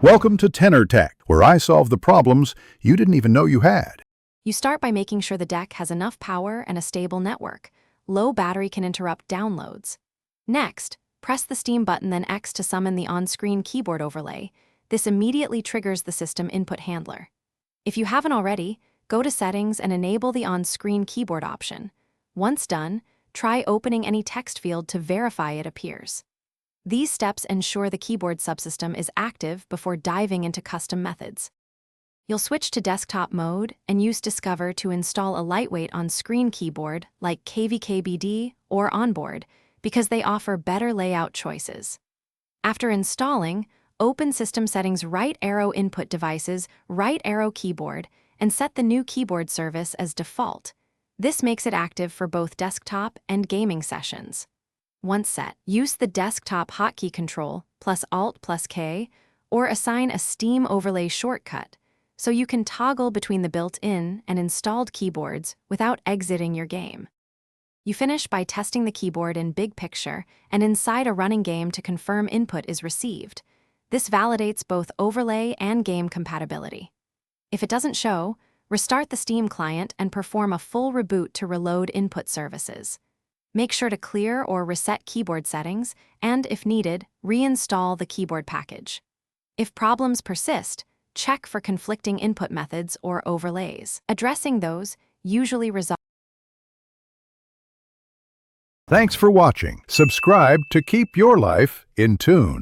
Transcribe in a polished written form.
Welcome to Tenor Tech, where I solve the problems you didn't even know you had. You start by making sure the deck has enough power and a stable network. Low battery can interrupt downloads. Next, press the Steam button then X to summon the on-screen keyboard overlay. This immediately triggers the system input handler. If you haven't already, go to Settings and enable the on-screen keyboard option. Once done, try opening any text field to verify it appears. These steps ensure the keyboard subsystem is active before diving into custom methods. You'll switch to desktop mode and use Discover to install a lightweight on-screen keyboard like KVKBD or Onboard because they offer better layout choices. After installing, open System Settings right arrow input devices, right arrow keyboard, and set the new keyboard service as default. This makes it active for both desktop and gaming sessions. Once set, use the desktop hotkey control plus Alt plus K or assign a Steam overlay shortcut so you can toggle between the built-in and installed keyboards without exiting your game. You finish by testing the keyboard in big picture and inside a running game to confirm input is received. This validates both overlay and game compatibility. If it doesn't show, restart the Steam client and perform a full reboot to reload input services. Make sure to clear or reset keyboard settings, and if needed, reinstall the keyboard package. If problems persist, check for conflicting input methods or overlays. Addressing those usually resolves. Thanks for watching. Subscribe to keep your life in tune.